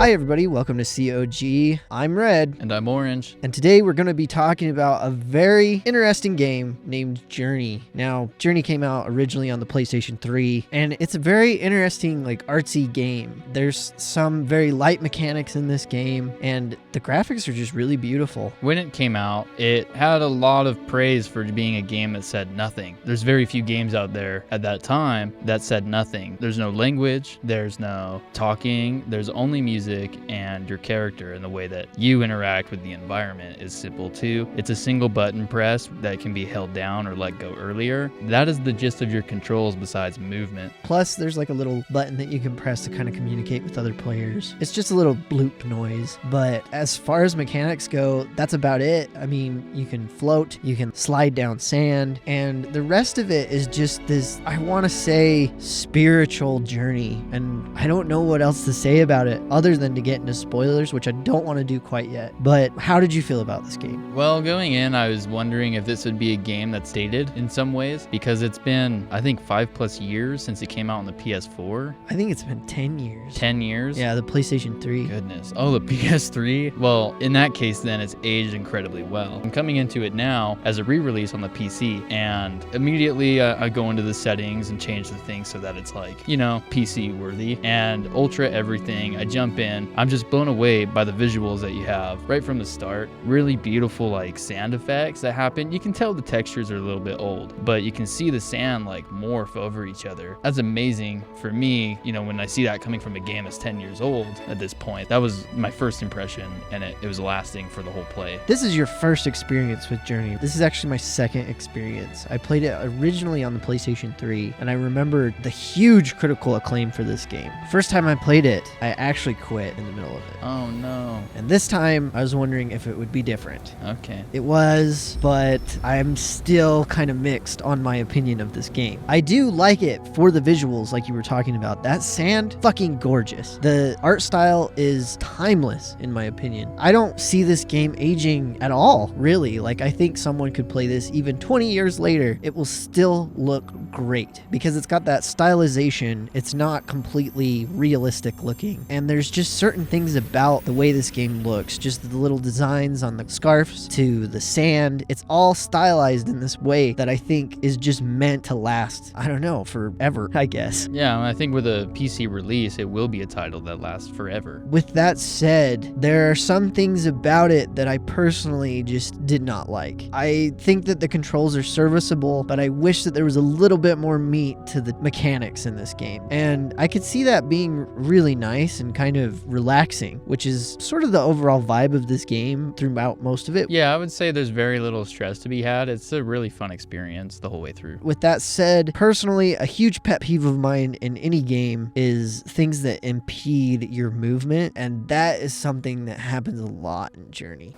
Hi everybody, welcome to COG. I'm Red. And I'm Orange. And today we're going to be talking about a very interesting game named Journey. Now, Journey came out originally on the PlayStation 3, and it's a very interesting, artsy game. There's some very light mechanics in this game, and the graphics are just really beautiful. When it came out, it had a lot of praise for being a game that said nothing. There's very few games out there at that time that said nothing. There's no language, there's no talking, there's only music and your character, and the way that you interact with the environment is simple too. It's a single button press that can be held down or let go earlier. That is the gist of your controls besides movement. Plus, there's a little button that you can press to kind of communicate with other players. It's just a little bloop noise, but as far as mechanics go, that's about it. I mean, you can float, you can slide down sand, and the rest of it is just this, I want to say, spiritual journey. And I don't know what else to say about it other than to get into spoilers, which I don't want to do quite yet. But how did you feel about this game? Well, going in, I was wondering if this would be a game that's dated in some ways, because it's been, I think, 5+ years since it came out on the PS4. I think it's been 10 years. 10 years? Yeah, the PlayStation 3. Goodness. Oh, the PS3? Well, in that case, then it's aged incredibly well. I'm coming into it now as a re-release on the PC, and immediately I go into the settings and change the things so that it's PC worthy and ultra everything. I jump in. I'm just blown away by the visuals that you have right from the start. Really beautiful sand effects that happen. You can tell the textures are a little bit old, but you can see the sand morph over each other. That's amazing for me, when I see that coming from a game that's 10 years old at this point. That was my first impression, and it was lasting for the whole play. This is your first experience with Journey. This is actually my second experience. I played it originally on the PlayStation 3, and I remember the huge critical acclaim for this game. First time I played it, I actually quit in the middle of it. Oh no. And this time, I was wondering if it would be different. Okay. It was, but I'm still kind of mixed on my opinion of this game. I do like it for the visuals, like you were talking about. That sand, fucking gorgeous. The art style is timeless, in my opinion. I don't see this game aging at all, really. I think someone could play this even 20 years later. It will still look great because it's got that stylization. It's not completely realistic looking, and there's just certain things about the way this game looks, just the little designs on the scarves to the sand. It's all stylized in this way that I think is just meant to last, I don't know, forever, I guess. Yeah, I think with a PC release, it will be a title that lasts forever. With that said, there are some things about it that I personally just did not like. I think that the controls are serviceable, but I wish that there was a little bit more meat to the mechanics in this game. And I could see that being really nice and kind of relaxing, which is sort of the overall vibe of this game throughout most of it. Yeah, I would say there's very little stress to be had. It's a really fun experience the whole way through. With that said, personally, a huge pet peeve of mine in any game is things that impede your movement, and that is something that happens a lot in Journey.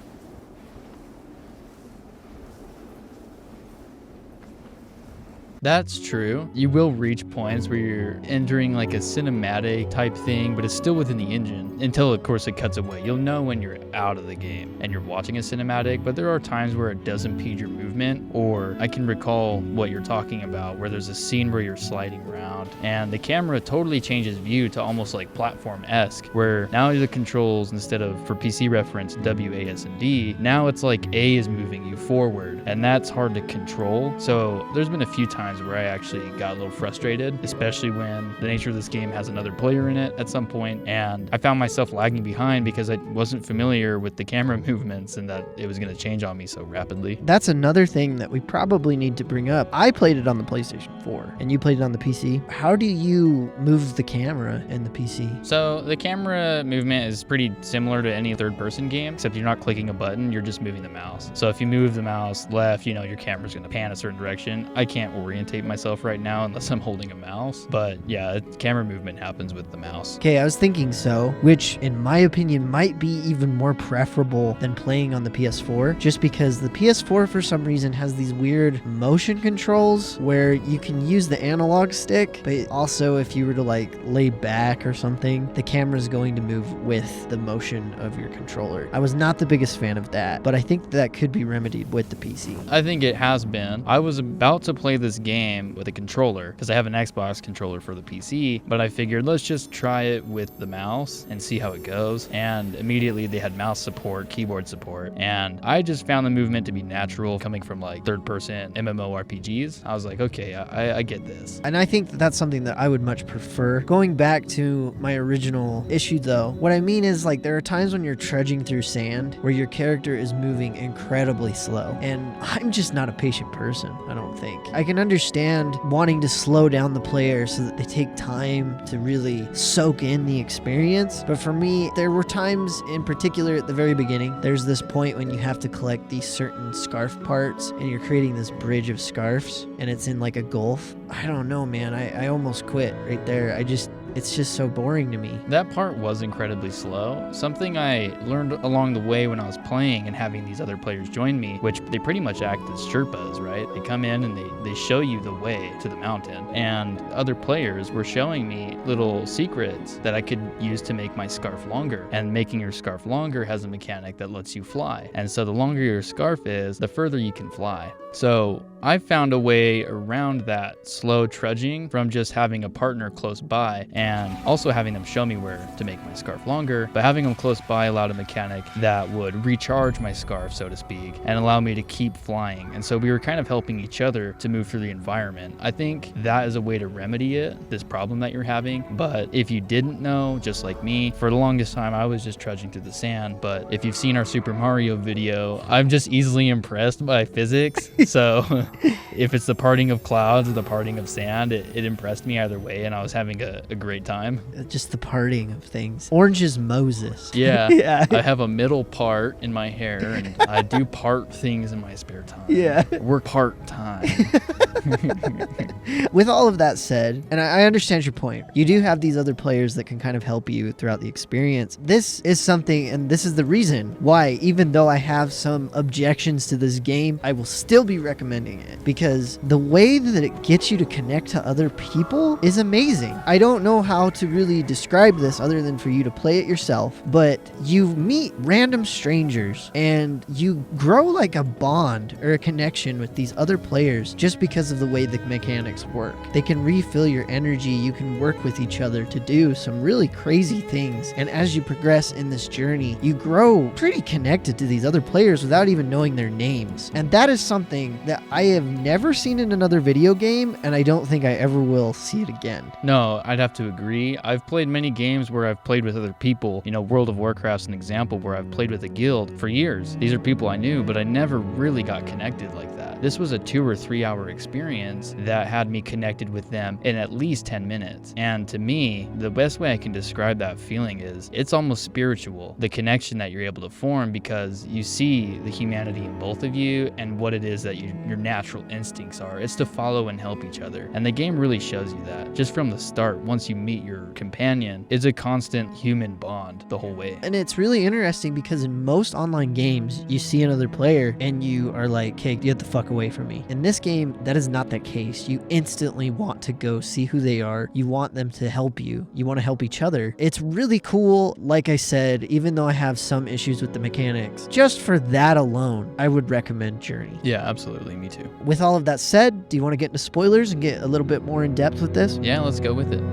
That's true. You will reach points where you're entering a cinematic type thing, but it's still within the engine until, of course, it cuts away. You'll know when you're out of the game and you're watching a cinematic, but there are times where it does impede your movement, or I can recall what you're talking about, where there's a scene where you're sliding around and the camera totally changes view to almost platform-esque, where now the controls, instead of, for PC reference, W, A, S, and D, now it's A is moving you forward, and that's hard to control. So there's been a few times where I actually got a little frustrated, especially when the nature of this game has another player in it at some point, and I found myself lagging behind because I wasn't familiar with the camera movements and that it was going to change on me so rapidly. That's another thing that we probably need to bring up. I played it on the PlayStation 4, and you played it on the PC. How do you move the camera in the PC? So the camera movement is pretty similar to any third-person game, except you're not clicking a button, you're just moving the mouse. So if you move the mouse left, your camera's going to pan a certain direction. I can't orient myself right now unless I'm holding a mouse, but yeah, camera movement happens with the mouse. Okay, I was thinking so, which in my opinion might be even more preferable than playing on the PS4, just because the PS4 for some reason has these weird motion controls where you can use the analog stick, but also if you were to lay back or something, the camera's going to move with the motion of your controller. I was not the biggest fan of that, but I think that could be remedied with the PC. I think it has been. I was about to play this game game with a controller because I have an Xbox controller for the PC, but I figured let's just try it with the mouse and see how it goes. And immediately they had mouse support, keyboard support, and I just found the movement to be natural coming from like third-person MMORPGs. I was like, okay, I get this. And I think that that's something that I would much prefer. Going back to my original issue though, what I mean is like there are times when you're trudging through sand where your character is moving incredibly slow, and I'm just not a patient person, I don't think. I can understand wanting to slow down the player so that they take time to really soak in the experience, but for me, there were times in particular at the very beginning, there's this point when you have to collect these certain scarf parts and you're creating this bridge of scarves and it's in like a gulf. I don't know, man. I almost quit right there. It's just so boring to me. That part was incredibly slow. Something I learned along the way when I was playing and having these other players join me, which they pretty much act as Sherpas, right? They come in and they show you the way to the mountain. And other players were showing me little secrets that I could use to make my scarf longer. And making your scarf longer has a mechanic that lets you fly. And so the longer your scarf is, the further you can fly. So I found a way around that slow trudging from just having a partner close by and also having them show me where to make my scarf longer, but having them close by allowed a mechanic that would recharge my scarf, so to speak, and allow me to keep flying. And so we were kind of helping each other to move through the environment. I think that is a way to remedy this problem that you're having. But if you didn't know, just like me, for the longest time I was just trudging through the sand. But if you've seen our Super Mario video, I'm just easily impressed by physics. So if it's the parting of clouds or the parting of sand, it impressed me either way, and I was having a great time. Just the parting of things. Orange is Moses. Yeah. Yeah. I have a middle part in my hair, and I do part things in my spare time. Yeah. I work part-time. With all of that said, and I understand your point, you do have these other players that can kind of help you throughout the experience. This is something, and this is the reason why, even though I have some objections to this game, I will still be recommending it, because the way that it gets you to connect to other people is amazing. I don't know how to really describe this other than for you to play it yourself, but you meet random strangers and you grow like a bond or a connection with these other players just because of the way the mechanics work. They can refill your energy. You can work with each other to do some really crazy things, and as you progress in this journey, you grow pretty connected to these other players without even knowing their names. And that is something that I have never seen in another video game, and I don't think I ever will see it again. No, I'd have to agree. I've played many games where I've played with other people. You know, World of Warcraft's an example where I've played with a guild for years. These are people I knew, but I never really got connected like that. This was a 2 or 3 hour experience that had me connected with them in at least 10 minutes. And to me, the best way I can describe that feeling is it's almost spiritual, the connection that you're able to form, because you see the humanity in both of you and what it is that your natural instincts are. It's to follow and help each other. And the game really shows you that. Just from the start, once you meet your companion, it's a constant human bond the whole way. And it's really interesting because in most online games, you see another player and you are like, okay, get the fuck away from me. In this game, that is not the case. You instantly want to go see who they are. You want them to help you. You want to help each other. It's really cool. Like I said, even though I have some issues with the mechanics, just for that alone, I would recommend Journey. Yeah, absolutely. Me too. With all of that said, do you want to get into spoilers and get a little bit more in depth with this? Yeah, let's go with it.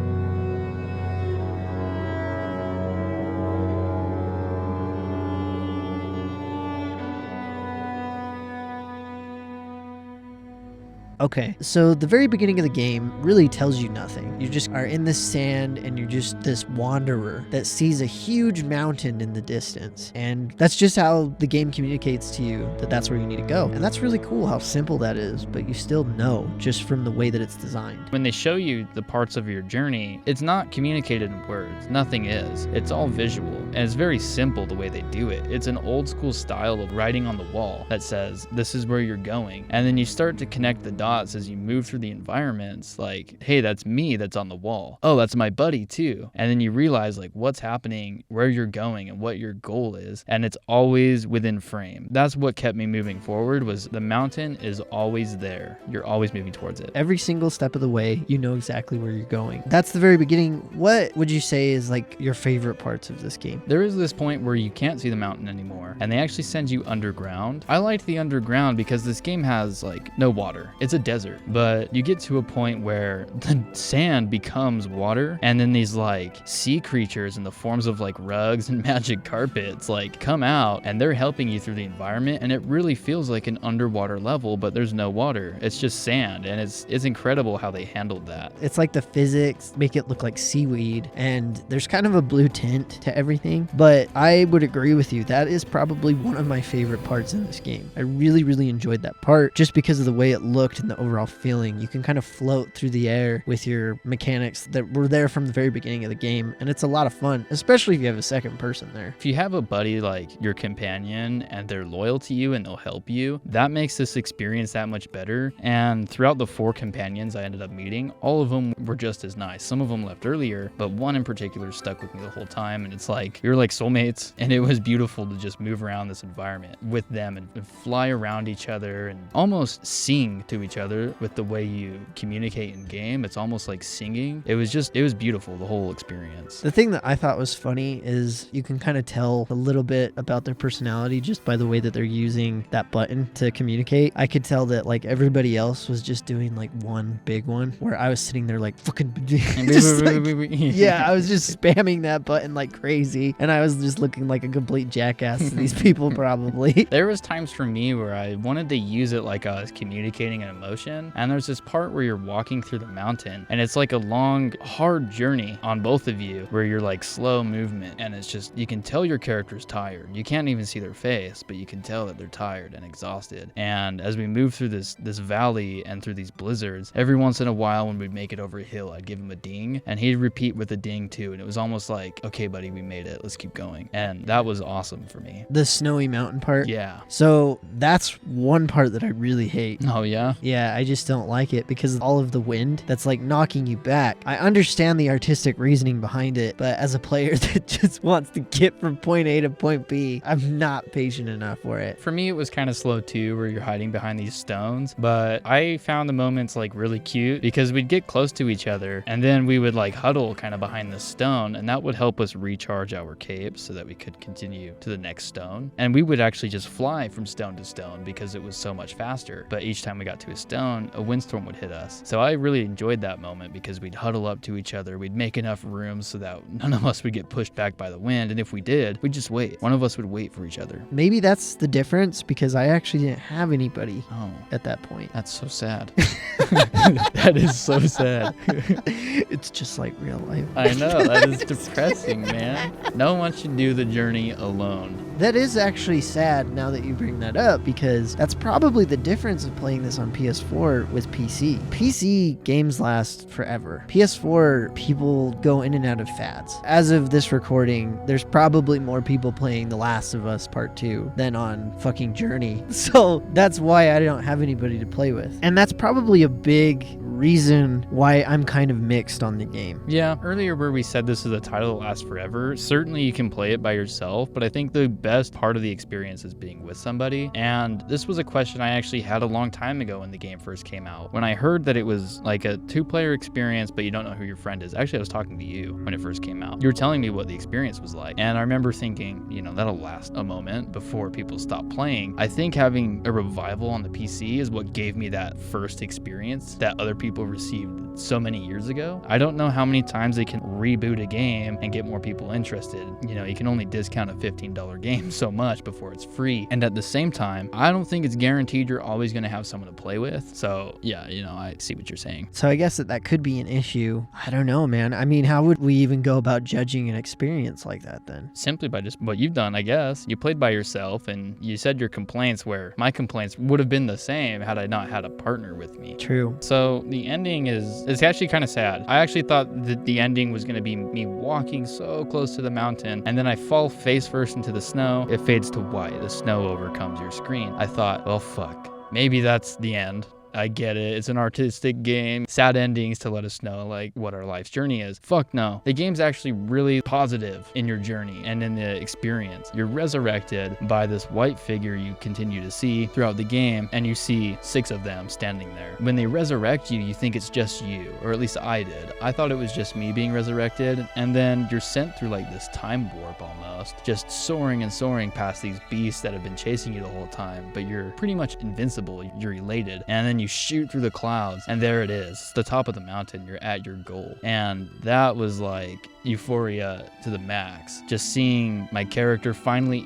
Okay, so the very beginning of the game really tells you nothing. You just are in the sand and you're just this wanderer that sees a huge mountain in the distance. And that's just how the game communicates to you that that's where you need to go. And that's really cool how simple that is, but you still know just from the way that it's designed. When they show you the parts of your journey, it's not communicated in words. Nothing is. It's all visual. And it's very simple the way they do it. It's an old school style of writing on the wall that says, this is where you're going. And then you start to connect the dots as you move through the environments, like, hey, that's me that's on the wall. Oh, that's my buddy too. And then you realize like what's happening, where you're going, and what your goal is. And it's always within frame. That's what kept me moving forward, was the mountain is always there. You're always moving towards it. Every single step of the way, you know exactly where you're going. That's the very beginning. What would you say is like your favorite parts of this game? There is this point where you can't see the mountain anymore, and they actually send you underground. I liked the underground because this game has like no water. It's a desert, but you get to a point where the sand becomes water, and then these like sea creatures in the forms of like rugs and magic carpets like come out, and they're helping you through the environment, and it really feels like an underwater level, but there's no water. It's just sand, and it's incredible how they handled that. It's like the physics make it look like seaweed, and there's kind of a blue tint to everything, but I would agree with you. That is probably one of my favorite parts in this game. I really, really enjoyed that part just because of the way it looked and the overall feeling. You can kind of float through the air with your mechanics that were there from the very beginning of the game, and it's a lot of fun, especially if you have a second person there. If you have a buddy like your companion and they're loyal to you and they'll help you, that makes this experience that much better. And throughout the 4 companions I ended up meeting, all of them were just as nice. Some of them left earlier, but one in particular stuck with me the whole time, and it's like you're like soulmates, and it was beautiful to just move around this environment with them and fly around each other and almost sing to each other with the way you communicate in game. It's almost like singing. It was beautiful, the whole experience. The thing that I thought was funny is you can kind of tell a little bit about their personality just by the way that they're using that button to communicate. I could tell that like everybody else was just doing like one big one, where I was sitting there like fucking just like, yeah, I was just spamming that button like crazy, and I was just looking like a complete jackass to these people probably. There was times for me where I wanted to use it like I was communicating an emotion, and there's this part where you're walking through the mountain, and it's like a long, hard journey on both of you where you're like slow movement, and it's just, you can tell your character's tired. You can't even see their face, but you can tell that they're tired and exhausted. And as we move through this valley and through these blizzards, every once in a while when we'd make it over a hill, I'd give him a ding, and he'd repeat with a ding too, and it was almost like, okay buddy, we made it, let's keep going. And that was awesome for me. The snowy mountain part? Yeah. So that's one part that I really hate. Oh yeah? Yeah, I just don't like it because of all of the wind that's like knocking you back. I understand the artistic reasoning behind it, but as a player that just wants to get from point A to point B, I'm not patient enough for it. For me, it was kind of slow too, where you're hiding behind these stones, but I found the moments like really cute because we'd get close to each other and then we would like huddle kind of behind the stone, and that would help us recharge our capes so that we could continue to the next stone. And we would actually just fly from stone to stone because it was so much faster. But each time we got to a stone, a windstorm would hit us. So I really enjoyed that moment because we'd huddle up to each other. We'd make enough room so that none of us would get pushed back by the wind. And if we did, we'd just wait. One of us would wait for each other. Maybe that's the difference because I actually didn't have anybody at that point. That's so sad. That is so sad. It's just like real life. I know, that is depressing, man. No one should do the journey alone. That is actually sad now that you bring that up, because that's probably the difference of playing this on PS4 with PC. PC games last forever. PS4, people go in and out of fads. As of this recording, there's probably more people playing The Last of Us Part 2 than on fucking Journey. So that's why I don't have anybody to play with. And that's probably a big reason why I'm kind of mixed on the game. Yeah, earlier where we said this is a title that lasts forever, certainly you can play it by yourself, but I think the best part of the experience is being with somebody. And this was a question I actually had a long time ago when the game first came out. When I heard that it was like a 2-player experience, but you don't know who your friend is. Actually, I was talking to you when it first came out. You were telling me what the experience was like. And I remember thinking, you know, that'll last a moment before people stop playing. I think having a revival on the PC is what gave me that first experience that other people received so many years ago. I don't know how many times they can reboot a game and get more people interested. You know, you can only discount a $15 game so much before it's free. And at the same time, I don't think it's guaranteed you're always going to have someone to play with. So yeah, you know, I see what you're saying. So I guess that could be an issue. I don't know, man. I mean, how would we even go about judging an experience like that then? Simply by just what you've done, I guess. You played by yourself and you said your complaints, where my complaints would have been the same had I not had a partner with me. True. So the ending is actually kind of sad. I actually thought that the ending was going to be me walking so close to the mountain and then I fall face first into the snow. It fades to white. The snow overcomes your screen. I thought, well, fuck. Maybe that's the end. I get it. It's an artistic game. Sad endings to let us know like what our life's journey is. Fuck no. The game's actually really positive in your journey and in the experience. You're resurrected by this white figure you continue to see throughout the game, and you see 6 of them standing there. When they resurrect you, you think it's just you, or at least I did. I thought it was just me being resurrected, and then you're sent through like this time warp almost, just soaring and soaring past these beasts that have been chasing you the whole time, but you're pretty much invincible. You're elated, and then and you shoot through the clouds, and there it is, the top of the mountain. You're at your goal, and that was like euphoria to the max. Just seeing my character finally,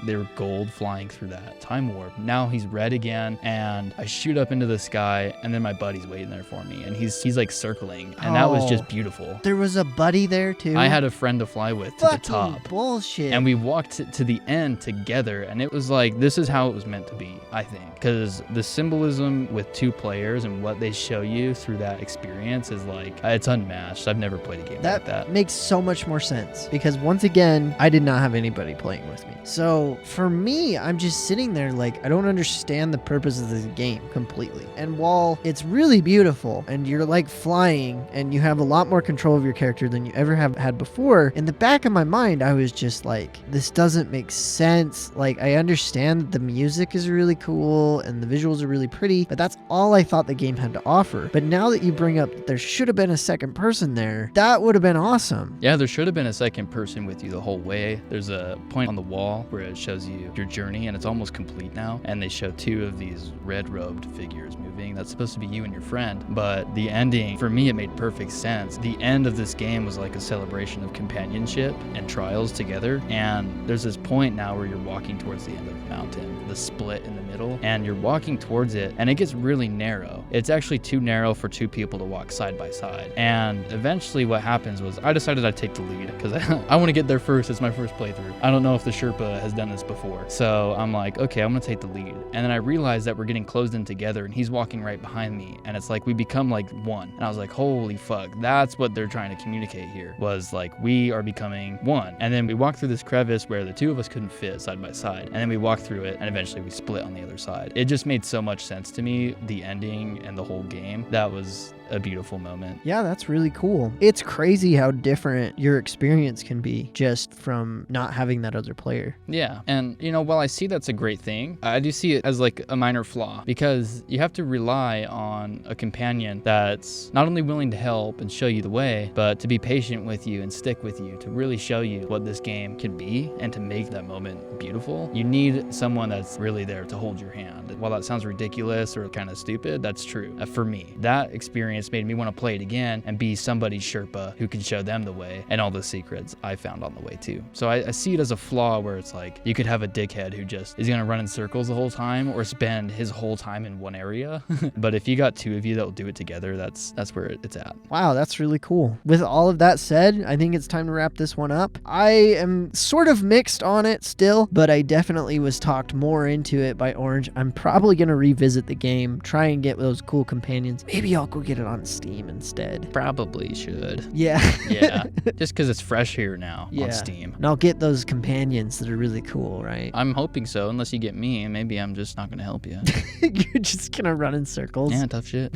they were gold flying through that time warp. Now he's red again, and I shoot up into the sky, and then my buddy's waiting there for me, and he's like circling, and that was just beautiful. There was a buddy there too. I had a friend to fly with to the top. Bullshit. And we walked to the end together, and it was like, this is how it was meant to be, I think. Because the symbolism with 2 players and what they show you through that experience is like, it's unmatched. I've never played a game like that. That makes so much more sense, because once again, I did not have anybody playing with me. So for me, I'm just sitting there like, I don't understand the purpose of this game completely. And while it's really beautiful and you're like flying and you have a lot more control of your character than you ever have had before, in the back of my mind, I was just like, this doesn't make sense. Like, I understand that the music is really cool and the visuals are really pretty, but that's all I thought the game had to offer. But now that you bring up that there should have been a second person there, that would have been awesome. Yeah, there should have been a second person with you the whole way. There's a point on the wall where it shows you your journey, and it's almost complete now, and they show 2 of these red-robed figures moving. That's supposed to be you and your friend, but the ending, for me, it made perfect sense. The end of this game was like a celebration of companionship and trials together, and there's this point now where you're walking towards the end of the mountain, the split in the middle, and you're walking towards it, and it gets really narrow. It's actually too narrow for 2 people to walk side by side, and eventually what happens was I decided I'd take the lead, because I want to get there first. It's my first playthrough. I don't know if the Sherpa has done this before, so I'm like, okay, I'm gonna take the lead. And then I realized that we're getting closed in together, and he's walking right behind me, and it's like we become like one. And I was like, holy fuck, that's what they're trying to communicate here, was like we are becoming one. And then we walked through this crevice where the 2 of us couldn't fit side by side, and then we walked through it, and eventually we split on the other side. It just made so much sense to me, the ending and the whole game. That was a beautiful moment. Yeah, that's really cool. It's crazy how different your experience can be just from not having that other player. Yeah, and while I see that's a great thing, I do see it as like a minor flaw, because you have to rely on a companion that's not only willing to help and show you the way, but to be patient with you and stick with you to really show you what this game can be and to make that moment beautiful. You need someone that's really there to hold your hand. While that sounds ridiculous or kind of stupid, that's true. For me, that experience made me want to play it again and be somebody's Sherpa who can show them the way and all the secrets I found on the way too. So I see it as a flaw where it's like you could have a dickhead who just is going to run in circles the whole time or spend his whole time in one area. But if you got 2 of you that will do it together, that's where it's at. Wow, that's really cool. With all of that said, I think it's time to wrap this one up. I am sort of mixed on it still, but I definitely was talked more into it by Orange. I'm probably going to revisit the game, try and get those cool companions. Maybe I'll go get it on Steam instead. Probably should. Yeah. Yeah. Just because it's fresh here now Yeah. on Steam. And I'll get those companions that are really cool, right? I'm hoping so, unless you get me. Maybe I'm just not going to help you. You're just going to run in circles. Yeah, tough shit.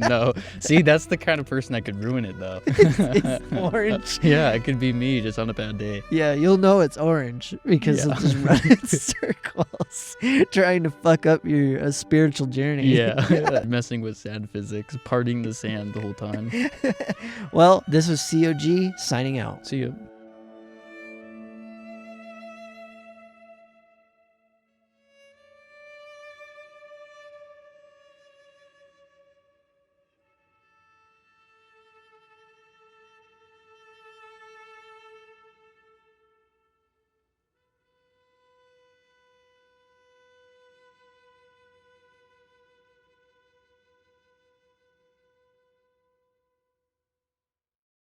No. See, that's the kind of person that could ruin it, though. It's Orange. Yeah, it could be me just on a bad day. Yeah, you'll know it's Orange because Yeah. he'll just run in circles trying to fuck up your spiritual journey. Yeah. Messing with sand physics, parting the sand the whole time. Well, this was COG signing out. See you.